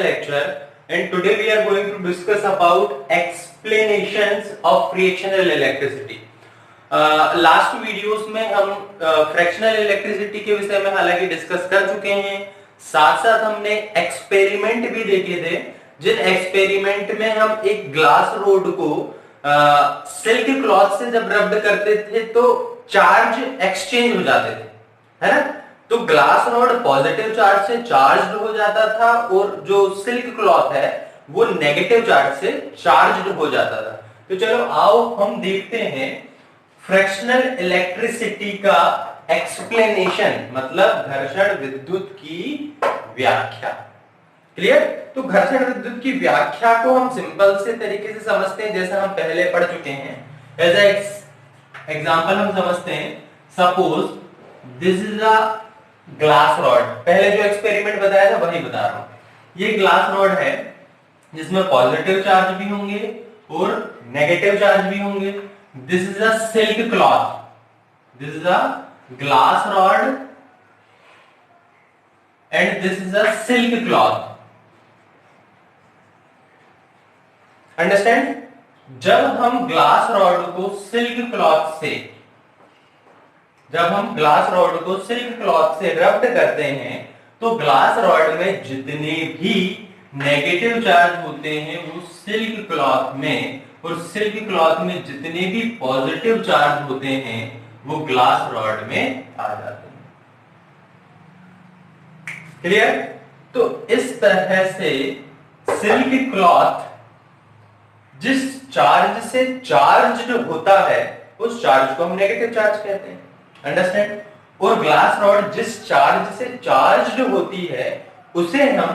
lecture, and today we are going to discuss about explanations of fractional electricity. Last videos में हम fractional electricity के विषय में हालांकि डिस्कस कर चुके हैं, साथ साथ हमने एक्सपेरिमेंट भी देखे थे, जिन एक्सपेरिमेंट में हम एक ग्लास रोड को सिल्क क्लॉथ से जब रब्ड करते थे तो चार्ज एक्सचेंज हो जाते थे, है ना। तो ग्लास रॉड पॉजिटिव चार्ज से चार्ज्ड हो जाता था और जो सिल्क क्लॉथ है वो नेगेटिव चार्ज से चार्ज्ड हो जाता था। तो चलो आओ हम देखते हैं फ्रैक्शनल इलेक्ट्रिसिटी का एक्सप्लेनेशन, मतलब घर्षण विद्युत की व्याख्या। क्लियर? तो घर्षण विद्युत की व्याख्या को हम सिंपल से तरीके से समझते हैं, जैसा हम पहले पढ़ चुके हैं। एज एग्जांपल हम समझते हैं, suppose this is a glass rod. पहले जो एक्सपेरिमेंट बताया था वही बता रहा हूं। ये ग्लास रॉड है जिसमें पॉजिटिव चार्ज भी होंगे और नेगेटिव चार्ज भी होंगे। This is a silk cloth, this is a glass rod and this is a silk cloth. Understand? जब हम ग्लास रॉड को सिल्क क्लॉथ से रब्ड करते हैं तो ग्लास रॉड में जितने भी नेगेटिव चार्ज होते हैं वो सिल्क क्लॉथ में, और सिल्क क्लॉथ में जितने भी पॉजिटिव चार्ज होते हैं वो ग्लास रॉड में आ जाते हैं। क्लियर? तो इस तरह से सिल्क क्लॉथ जिस चार्ज से चार्ज्ड होता है उस चार्ज को हम नेगेटिव चार्ज कहते हैं। अंडरस्टैंड? और ग्लास रॉड जिस चार्ज से चार्ज्ड होती है उसे हम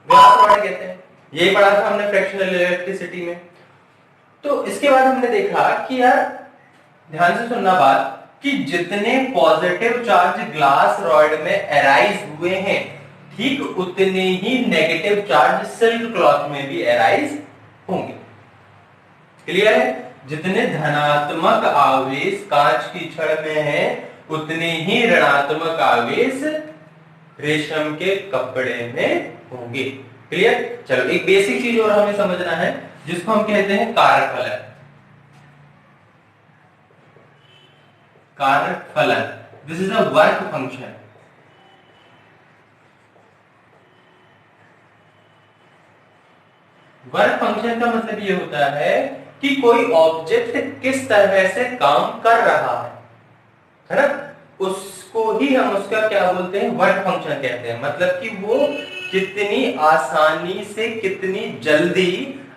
ग्लास रॉड कहते हैं। यही पढ़ा था हमने फ्रैक्शनल इलेक्ट्रिसिटी में। तो इसके बाद हमने देखा कि यार ध्यान से सुनना बात, कि जितने पॉजिटिव चार्ज ग्लास रॉड में अराइज हुए हैं ठीक उतने ही नेगेटिव चार्ज सिल्क क्लॉथ में भी अराइज होंगे। क्लियर है? जितने धनात्मक आवेश कांच की छड़ में है उतने ही ऋणात्मक आवेश रेशम के कपड़े में होंगे। क्लियर? चलो एक बेसिक चीज और हमें समझना है जिसको हम कहते हैं कारक फलन। कारक फलन, this is a work function. Work function का मतलब ये होता है कि कोई ऑब्जेक्ट किस तरह से काम कर रहा है ना, उसको ही हम उसका क्या बोलते हैं, वर्क फंक्शन कहते हैं। मतलब कि वो कितनी आसानी से कितनी जल्दी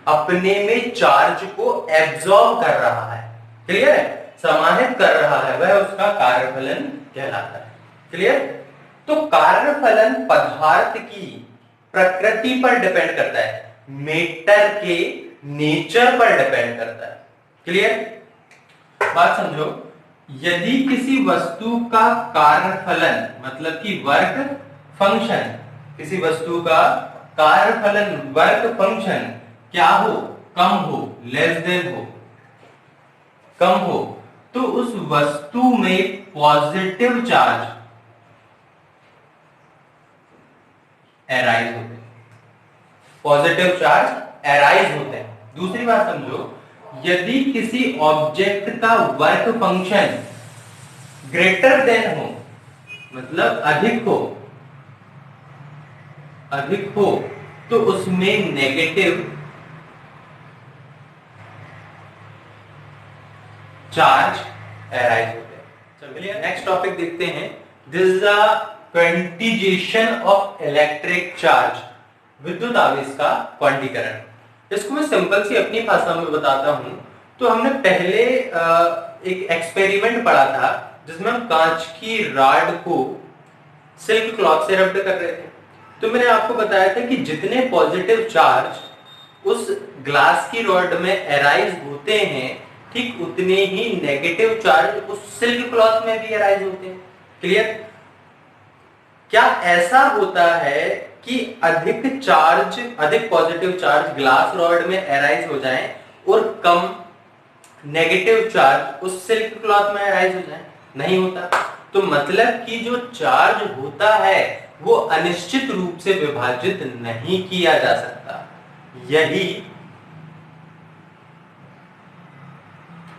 अपने में चार्ज को एब्जॉर्ब कर रहा है, क्लियर है, समाहित कर रहा है, वह उसका कार्यफलन कहलाता है। क्लियर? तो कार्यफलन पदार्थ की प्रकृति पर डिपेंड करता है, मेटर के नेचर पर डिपेंड करता है। क्लियर? बात समझो, यदि किसी वस्तु का कार्यफलन मतलब कि वर्क फंक्शन, किसी वस्तु का कार्यफलन वर्क फंक्शन क्या हो, कम हो, लेस देन हो, कम हो, तो उस वस्तु में पॉजिटिव चार्ज अराइज होते हैं, पॉजिटिव चार्ज अराइज होते हैं। दूसरी बात समझो, यदि किसी ऑब्जेक्ट का वर्क फंक्शन ग्रेटर देन हो, मतलब अधिक हो तो उसमें नेगेटिव चार्ज अराइज होते हैं। चलिए नेक्स्ट टॉपिक देखते हैं। This is the quantisation of electric charge, विद्युत आवेश का क्वांटीकरण। इसको मैं सिंपल सी अपनी भाषा में बताता हूं। तो हमने पहले एक एक्सपेरिमेंट पढ़ा था जिसमें हम कांच की रॉड को सिल्क क्लॉथ से रब्ड कर रहे थे। तो मैंने आपको बताया था कि जितने पॉजिटिव चार्ज उस ग्लास की रॉड में अराइज होते हैं ठीक उतने ही नेगेटिव चार्ज उस सिल्क क्लॉथ में भी अराइज होते हैं। क्लियर? क्या ऐसा होता है कि अधिक पॉजिटिव चार्ज ग्लास रॉड में अराइज हो जाएं और कम नेगेटिव चार्ज उस सिल्क क्लॉथ में अराइज हो जाए? नहीं होता। तो मतलब कि जो चार्ज होता है वो अनिश्चित रूप से विभाजित नहीं किया जा सकता, यही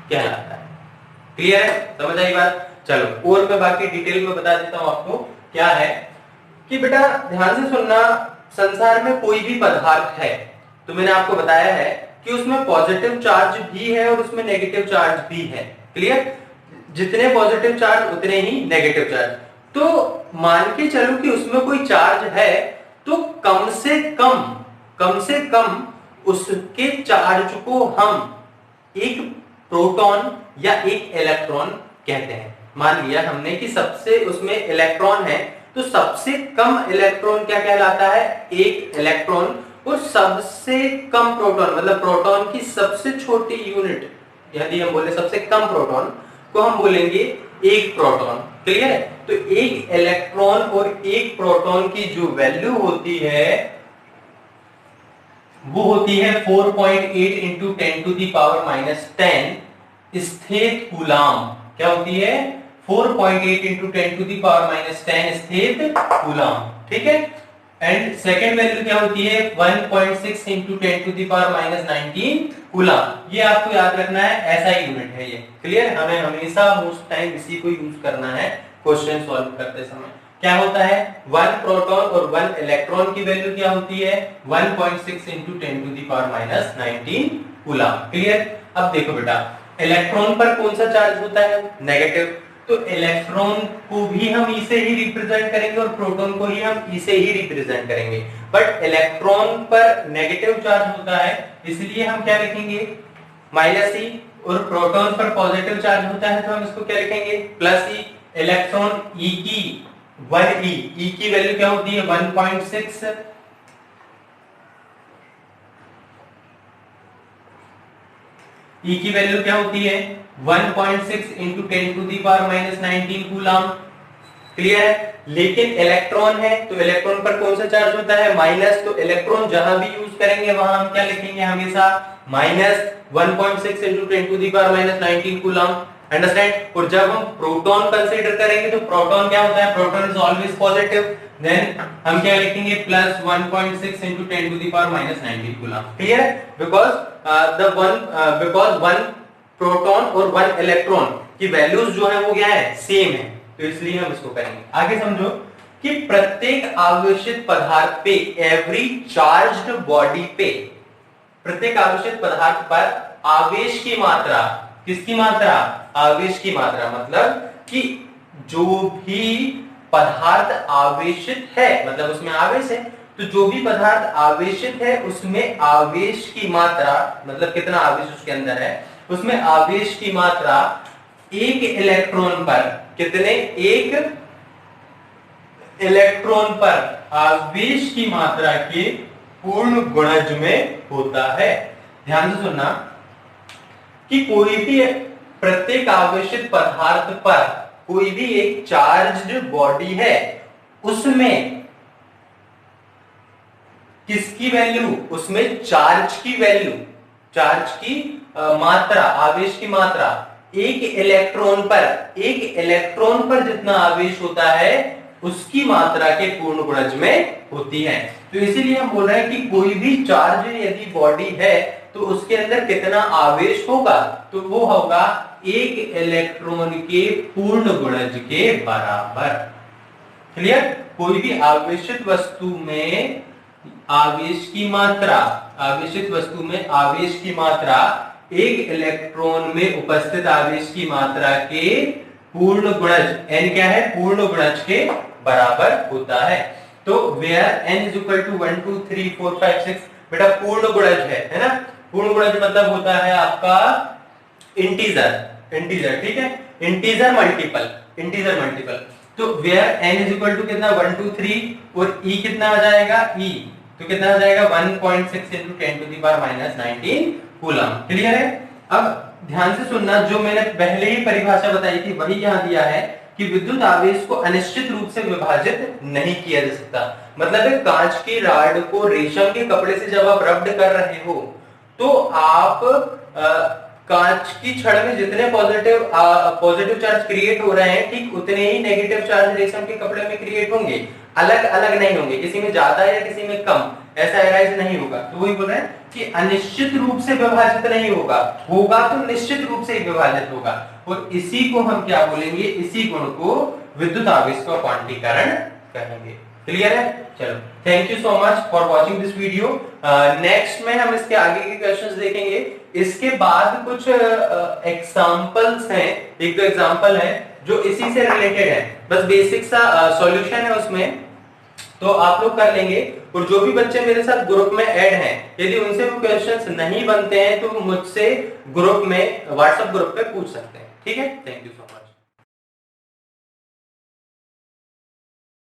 कहलाता है। क्लियर है, समझ आई बात? चलो और मैं बाकी डिटेल में बता देता हूं आपको। क्या है कि बेटा ध्यान से सुनना, संसार में कोई भी पदार्थ है तो मैंने आपको बताया है कि उसमें पॉजिटिव चार्ज भी है और उसमें नेगेटिव चार्ज भी है। क्लियर? जितने पॉजिटिव चार्ज उतने ही नेगेटिव चार्ज। तो मान के चलो कि उसमें कोई चार्ज है तो कम से कम उसके चार्ज को हम एक प्रोटॉन या एक इलेक्ट्रॉन कहते हैं। मान लिया हमने कि सबसे उसमें इलेक्ट्रॉन है तो सबसे कम इलेक्ट्रॉन क्या कहलाता है? एक इलेक्ट्रॉन। और सबसे कम प्रोटॉन मतलब प्रोटॉन की सबसे छोटी यूनिट, यदि हम बोले सबसे कम प्रोटॉन को हम बोलेंगे एक प्रोटॉन। क्लियर है? तो एक इलेक्ट्रॉन और एक प्रोटॉन की जो वैल्यू होती है वो होती है 4.8 इंटू 10 टू दी पावर -10 स्थित कूलाम। क्या होती है? 4.8 इंटू 10 टू दी पावर -10 स्थित कूलाम। ठीक है? एंड सेकेंड वैल्यू क्या होती है? 1.6 into 10 to the power -19 coulomb. ये आपको याद रखना है, ऐसा यूनिट है ये। क्लियर? हमें हमेशा मोस्ट टाइम इसी को यूज करना है क्वेश्चन सॉल्व करते समय। क्या होता है? 1 प्रोटॉन और 1 इलेक्ट्रॉन की वैल्यू क्या होती है? 1.6 into 10 to the power -19 coulomb. Clear? अब देखो बेटा, इलेक्ट्रॉन पर कौन सा चार्ज होता है? नेगेटिव। तो इलेक्ट्रॉन को भी हम इसे ही रिप्रेजेंट करेंगे और प्रोटॉन को ही हम इसे ही रिप्रेजेंट करेंगे। बट इलेक्ट्रॉन पर नेगेटिव चार्ज होता है इसलिए हम क्या लिखेंगे? -e। और प्रोटॉन पर पॉजिटिव चार्ज होता है तो हम इसको क्या लिखेंगे? +e। इलेक्ट्रॉन e की 1e, e की वैल्यू क्या होती है? 1.6। e की वैल्यू क्या होती है? 1.6 into 10 to the power -19 coulomb. Clear है? लेकिन इलेक्ट्रॉन है तो इलेक्ट्रॉन पर कौन सा चार्ज होता है? माइनस। तो इलेक्ट्रॉन जहां भी यूज करेंगे वहां हम क्या लिखेंगे? हमेशा -1.6 into 10 to the power -19 coulomb. Understand? और जब हम प्रोटॉन कंसीडर करेंगे तो प्रोटॉन क्या होता है? Proton is always positive. Then हम क्या लिखेंगे? +1.6 into 10 to the power -19 coulomb. Clear है? बिकॉज वन प्रोटॉन और 1 इलेक्ट्रॉन की वैल्यूज जो है वो क्या है? सेम है। तो इसलिए हम इसको करेंगे। आगे समझो कि प्रत्येक आवेशित पदार्थ पे, एवरी चार्ज्ड बॉडी पे, प्रत्येक आवेशित पदार्थ पर आवेश की मात्रा, किसकी मात्रा? आवेश की मात्रा। मतलब कि जो भी पदार्थ आवेशित है, मतलब उसमें आवेश है, तो जो भी पदार्थ आवेशित है उसमें आवेश की मात्रा, मतलब कितना आवेश उसके अंदर है, उसमें आवेश की मात्रा एक इलेक्ट्रॉन पर, कितने? एक इलेक्ट्रॉन पर आवेश की मात्रा के पूर्ण गुणज में होता है। ध्यान से सुनना कि कोई भी प्रत्येक आवेशित पदार्थ पर कोई भी एक चार्ज्ड बॉडी है, उसमें किसकी वैल्यू? उसमें चार्ज की वैल्यू, चार्ज की मात्रा, आवेश की मात्रा एक इलेक्ट्रॉन पर जितना आवेश होता है उसकी मात्रा के पूर्ण गुणज में होती है। तो इसीलिए हम बोल रहे हैं कि कोई भी चार्ज यदि बॉडी है तो उसके अंदर कितना आवेश होगा? तो वो होगा एक इलेक्ट्रॉन के पूर्ण गुणज के बराबर। क्लियर? कोई भी आवेशित वस्तु में आवेश की मात्रा, आवेशित वस्तु में आवेश की मात्रा एक इलेक्ट्रॉन में उपस्थित आवेश की मात्रा के पूर्ण गुणज, n क्या है? पूर्ण गुणज के बराबर होता है। तो where n is equal to 1 2 3 4 5 6, बेटा पूर्ण गुणज है ना? पूर्ण गुणज मतलब होता है आपका इंटीजर। ठीक है? Integer multiple. तो where n is equal to कितना? 1 2 3 और e कितना आ जाएगा? e तो कितना आ जाएगा? 1.6 into 10 to the power -19 coulomb. Clear है? अब ध्यान से सुनना, जो मैंने पहले ही परिभाषा बताई थी वही यहां दिया है कि विद्युत आवेश को अनिश्चित रूप से विभाजित नहीं किया जा सकता। मतलब है कांच की राड को रेशम के कपड़े से जब आप रब्ड कर रहे हो तो आप कांच की छड़ में जितने पॉजिटिव चार्ज क्रिएट हो रहे हैं ठीक उतने ही नेगेटिव चार्ज रेशम के कपड़े में क्रिएट होंगे। अलग अलग नहीं होंगे, किसी में ज्यादा या किसी में कम ऐसा एराइज नहीं होगा। तो वही बोल रहे हैं कि अनिश्चित रूप से विभाजित नहीं होगा, होगा तो निश्चित रूप से ही विभाजित होगा। और इसी को हम क्या बोलेंगे, इसी गुण को विद्युत आवेश का क्वांटीकरण कहेंगे। क्लियर है? चलो, thank you so much for watching this video. Next में हम इसके आगे के क्वेश्चंस देखेंगे। इसके बाद कुछ एग्जांपल्स हैं, एक दो एग्जांपल हैं जो इसी से रिलेटेड है, बस बेसिक सा सॉल्यूशन है उसमें, तो आप लोग कर लेंगे। और जो भी बच्चे मेरे साथ ग्रुप में ऐड हैं, यदि उनसे वो क्वेश्चंस नहीं बनते हैं तो मुझसे ग्रुप में, व्हाट्सएप ग्रुप पे पूछ सकते हैं। ठीक है, थैंक यू सो मच।